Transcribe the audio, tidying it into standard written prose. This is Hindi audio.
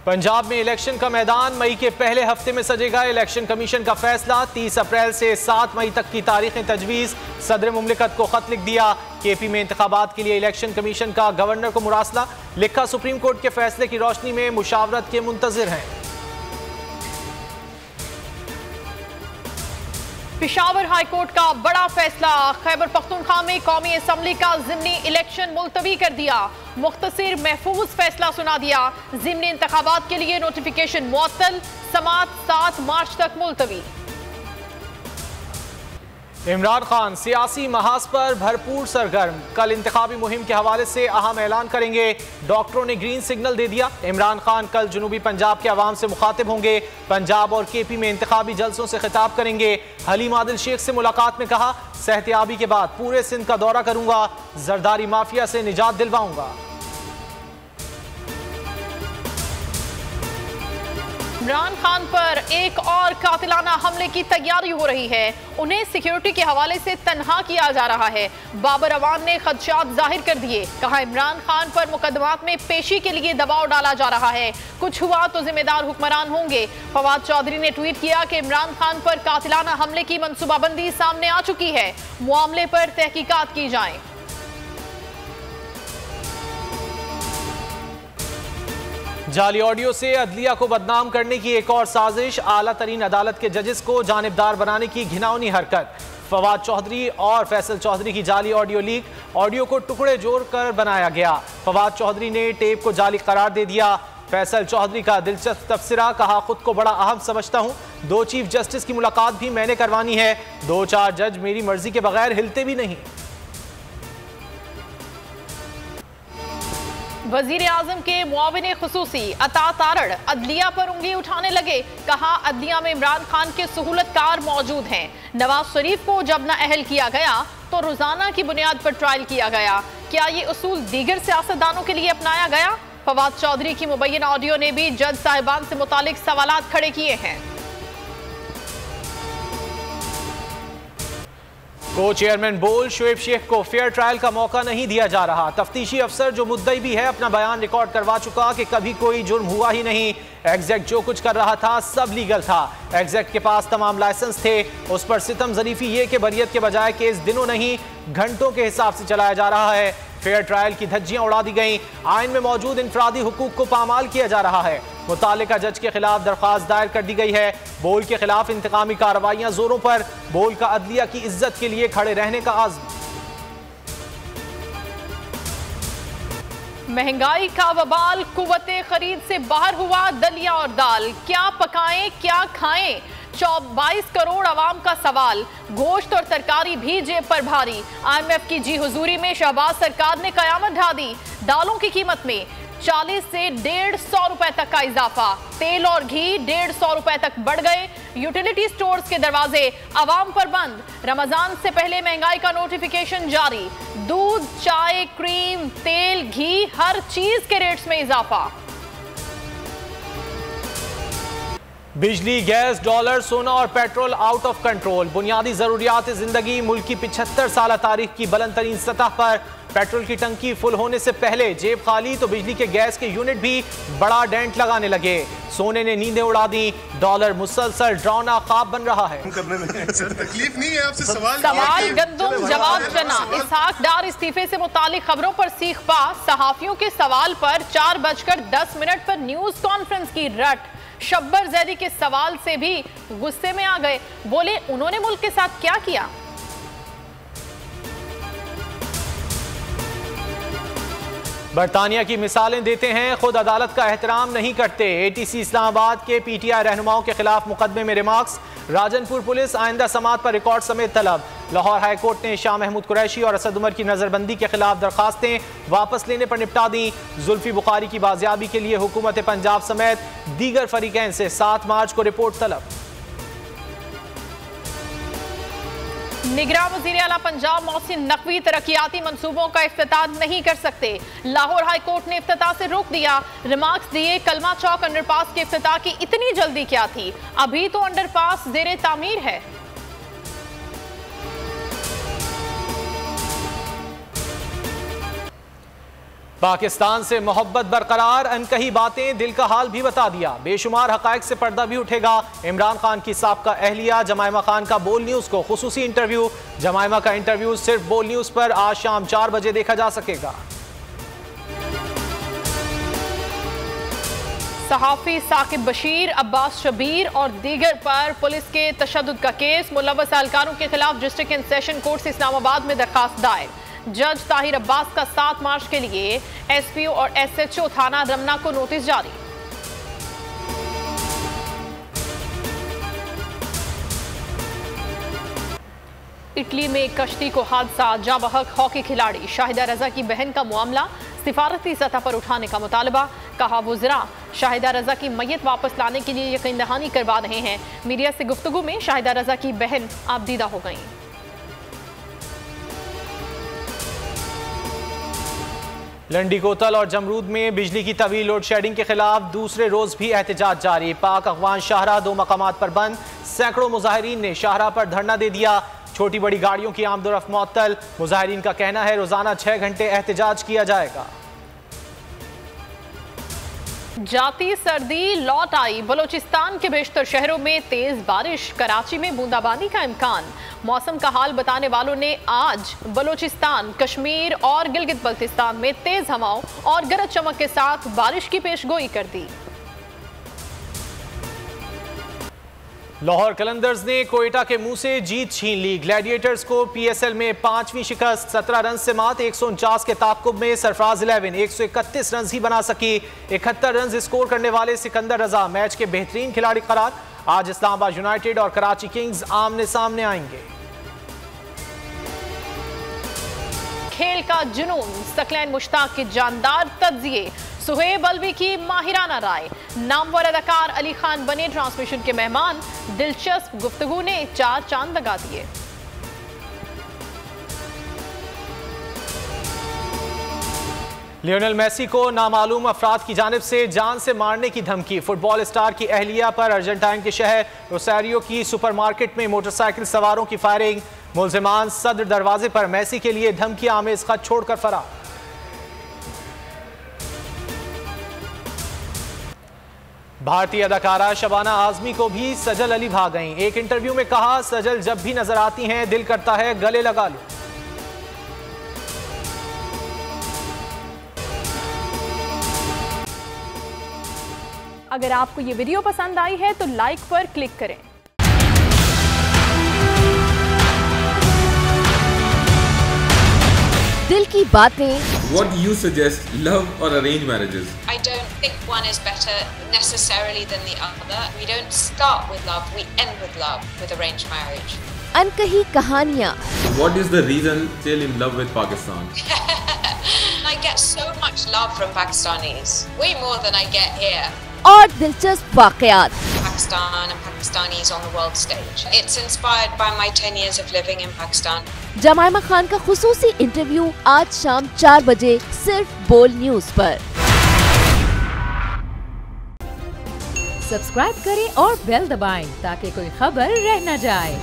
पंजाब में इलेक्शन का मैदान मई के पहले हफ्ते में सजेगा। इलेक्शन कमीशन का फैसला 30 अप्रैल से 7 मई तक की तारीखें तजवीज़। सदर मुमलिकत को खत लिख दिया। केपी में इंतखाबात के लिए इलेक्शन कमीशन का गवर्नर को मुरासला। लिखा, सुप्रीम कोर्ट के फैसले की रोशनी में मुशावरत के मुंतजिर हैं। पेशावर हाई कोर्ट का बड़ा फैसला। खैबर पख्तूनख्वा में कौमी असम्बली का ज़िमनी इलेक्शन मुलतवी कर दिया। मुख्तसर महफूज फैसला सुना दिया। ज़िमनी इंतखाबात के लिए नोटिफिकेशन मुअत्तल। समाअत 7 मार्च तक मुलतवी। इमरान खान सियासी महाज पर भरपूर सरगर्म। कल इंतखाबी मुहिम के हवाले से अहम ऐलान करेंगे। डॉक्टरों ने ग्रीन सिग्नल दे दिया। इमरान खान कल जनूबी पंजाब के अवाम से मुखातिब होंगे। पंजाब और केपी में इंतखाबी जलसों से खिताब करेंगे। हलीम आदिल शेख से मुलाकात में कहा, सेहतियाबी के बाद पूरे सिंध का दौरा करूंगा, जरदारी माफिया से निजात दिलवाऊंगा। इमरान खान पर एक और कातिलाना हमले की तैयारी हो रही है। उन्हें सिक्योरिटी के हवाले से तन्हा किया जा रहा है। बाबर अवान ने खदशात जाहिर कर दिए। कहा, इमरान खान पर मुकदमात में पेशी के लिए दबाव डाला जा रहा है। कुछ हुआ तो जिम्मेदार हुक्मरान होंगे। फवाद चौधरी ने ट्वीट किया कि इमरान खान पर कातिलाना हमले की मनसूबाबंदी सामने आ चुकी है। मामले पर तहकीकात की जाए। जाली ऑडियो से अदलिया को बदनाम करने की एक और साजिश। आला तरीन अदालत के जजेस को जानिबदार बनाने की घिनौनी हरकत। फवाद चौधरी और फैसल चौधरी की जाली ऑडियो लीक। ऑडियो को टुकड़े जोड़कर बनाया गया। फवाद चौधरी ने टेप को जाली करार दे दिया। फैसल चौधरी का दिलचस्प तबसरा। कहा, खुद को बड़ा अहम समझता हूं। 2 चीफ जस्टिस की मुलाकात भी मैंने करवानी है। 2-4 जज मेरी मर्जी के बगैर हिलते भी नहीं। वजीर आजम के मुआविन खुसूसी अता तारड़ अदलिया पर उंगली उठाने लगे। कहा, अदलिया में इमरान खान के सहूलतकार मौजूद हैं। नवाज शरीफ को जब न अहल किया गया तो रोजाना की बुनियाद पर ट्रायल किया गया। क्या ये उसूल दीगर सियासतदानों के लिए अपनाया गया? फवाद चौधरी की मुबैन ऑडियो ने भी जज साहिबान से मुतालिक सवालात खड़े किए हैं। को चेयरमैन बोल, शोएब शेख को फेयर ट्रायल का मौका नहीं दिया जा रहा। तफ्तीशी अफसर जो मुद्दई भी है अपना बयान रिकॉर्ड करवा चुका कि कभी कोई जुर्म हुआ ही नहीं। एग्जैक्ट जो कुछ कर रहा था सब लीगल था। एग्जैक्ट के पास तमाम लाइसेंस थे। उस पर सितम ज़रीफी ये कि बरियत के बजाय केस दिनों नहीं घंटों के हिसाब से चलाया जा रहा है। फेयर ट्रायल की धज्जियां उड़ा दी गई। आइन में मौजूद इंफरादी हुकूक को पामाल किया जा रहा है। मुतालिका जज के खिलाफ दरख्वास्त दायर कर दी गई है। बोल के खिलाफ इंतकामी कार्रवाइयां जोरों पर। बोल का अदलिया की इज्जत के लिए खड़े रहने का आज़म। महंगाई का वबाल कुव्वते खरीद से बाहर हुआ। दलिया और दाल क्या पकाएं क्या खाएं? 22 करोड़ आवाम का सवाल। गोश्त और तरकारी भी जेब पर भारी। IMF की जी हुजूरी में शहबाज सरकार ने कयामत ढा दी। दालों की कीमत में 40 से 150 रुपए तक का इजाफा। तेल और घी 150 रुपए तक बढ़ गए। यूटिलिटी स्टोर्स के दरवाजे आवाम पर बंद। रमजान से पहले महंगाई का नोटिफिकेशन जारी। दूध, चाय, क्रीम, तेल, घी, हर चीज के रेट्स में इजाफा। बिजली, गैस, डॉलर, सोना और पेट्रोल आउट ऑफ कंट्रोल। बुनियादी जरूरियात जिंदगी मुल्क की 75 साल तारीख की बुलंद तरीन सतह पर। पेट्रोल की टंकी फुल होने से पहले जेब खाली तो बिजली के गैस के यूनिट भी बड़ा डेंट लगाने लगे। सोने ने नींदें उड़ा दी। डॉलर मुसलसल ड्रावना ख्वाब बन रहा है। तकलीफ नहीं है आपसे सवाल गंदुम जवाब चना। इसहाक डार इस्तीफे से मुतालिक खबरों पर सीख पा। सहाफियों के सवाल पर 4:10 पर न्यूज कॉन्फ्रेंस की रट। शब्बर जैदी के सवाल से भी गुस्से में आ गए। बोले, उन्होंने मुल्क के साथ क्या किया? बरतानिया की मिसालें देते हैं, खुद अदालत का एहतराम नहीं करते। ATC इस्लामाबाद के PTI रहनुमाओं के खिलाफ मुकदमे में रिमार्क्स। राजनपुर पुलिस आइंदा समात पर रिकॉर्ड समेत तलब। लाहौर हाई कोर्ट ने शाह महमूद कुरैशी और असद उमर की नजरबंदी के खिलाफ दरखास्तें वापस लेने पर निपटा दी। जुल्फी बुखारी की बाजियाबी के लिए हुकूमत पंजाब समेत दीगर फरीकैन से 7 मार्च को रिपोर्ट तलब। निगरान वज़ीर आला पंजाब मोहसिन नकवी तरक्याती मंसूबों का इफ्तिताह नहीं कर सकते। लाहौर हाई कोर्ट ने इफ्तिताह से रोक दिया। रिमार्क्स दिए, कलमा चौक अंडरपास के इफ्तिताह की इतनी जल्दी क्या थी? अभी तो अंडरपास ज़ेरे तामीर है। पाकिस्तान से मोहब्बत बरकरार, अनकही बातें दिल का हाल भी बता दिया। बेशुमार हकायक से पर्दा भी उठेगा। इमरान खान की साबका अहलिया जमाइमा खान का बोल न्यूज को खुसूसी इंटरव्यू। जमाइमा का इंटरव्यू सिर्फ बोल न्यूज पर आज शाम 4 बजे देखा जा सकेगा। सहाफी साकिब बशीर, अब्बास शबीर और दीगर पर पुलिस के तशद्दुद का केस। मुलव्वस एहलकारों के खिलाफ डिस्ट्रिक्ट एंड सेशन कोर्ट से इस्लामाबाद में दरखास्त दायर। जज ताहिर अब्बास का 7 मार्च के लिए एसपीओ और एसएचओ थाना रमना को नोटिस जारी। इटली में कश्ती को हादसा, जाँ बहक हॉकी खिलाड़ी शाहिदा रजा की बहन का मामला सिफारती सतह पर उठाने का मुतालबा। कहा वुज़रा शाहिदा रजा की मैयत वापस लाने के लिए यकीन दहानी करवा रहे हैं। मीडिया से गुफ्तगू में शाहिदा रजा की बहन आबदीदा हो गई। लंडी कोतल और जमरूद में बिजली की तवील लोड शेडिंग के खिलाफ दूसरे रोज भी एहतजाज जारी। पाक अफगान शाहरा 2 मकामात पर बंद। सैकड़ों मुजाहिरीन ने शाहरा पर धरना दे दिया। छोटी बड़ी गाड़ियों की आमदोरफ्त मुअत्तल। मुजाहिरीन का कहना है रोजाना 6 घंटे एहतजाज किया जाएगा। जाती सर्दी लौट आई। बलोचिस्तान के बेशतर शहरों में तेज बारिश, कराची में बूंदाबांदी का इम्कान। मौसम का हाल बताने वालों ने आज बलोचिस्तान, कश्मीर और गिलगित बल्तिस्तान में तेज हवाओं और गरज चमक के साथ बारिश की पेशगोई कर दी। लाहौर कलंदर्स ने कोयटा के मुंह से जीत छीन ली। ग्लैडिएटर्स को पीएसएल में 5वीं शिकस्त। 17 रन से मात 149 के ताक़ुब में सरफराज 11 131 रन ही बना सकी। 71 रन स्कोर करने वाले सिकंदर रजा मैच के बेहतरीन खिलाड़ी करार। आज इस्लामाबाद यूनाइटेड और कराची किंग्स आमने सामने आएंगे। खेल का जुनून, सकलैन मुश्ताक के जानदार तज्जिए, सुहेब अलवी की माहिराना राय। नामवर अदाकार अली खान बने ट्रांसमिशन के मेहमान। दिलचस्प गुफ्तगू ने 4 चांद लगा दिए। लियोनेल मेसी को नामालूम अफराद की जानिब से जान से मारने की धमकी। फुटबॉल स्टार की अहलिया पर अर्जेंटाइन के शहर रोसारियो की सुपरमार्केट में मोटरसाइकिल सवारों की फायरिंग। मुल्जिमान सदर दरवाजे पर मेसी के लिए धमकी आमेज खत छोड़कर फरार। भारतीय अदाकारा शबाना आजमी को भी सजल अली भा गईं। एक इंटरव्यू में कहा, सजल जब भी नजर आती हैं दिल करता है गले लगा लो। अगर आपको ये वीडियो पसंद आई है तो लाइक पर क्लिक करें। दिल की बातें। What do you suggest, love or arranged marriages? I don't think one is better necessarily than the other. We don't start with love, we end with love with arranged marriage. अनकही कहानियाँ। What is the reason still in love with Pakistan? I get so much love from Pakistanis, way more than I get here. और दिलचस्प वाकयात। Pakistan and Pakistanis on the world stage. It's inspired by my 10 years of living in Pakistan. जमाइमा Khan का खुसूसी इंटरव्यू आज शाम 4 बजे सिर्फ बोल न्यूज पर। सब्सक्राइब करें और बेल दबाएं ताकि कोई खबर रह न जाए।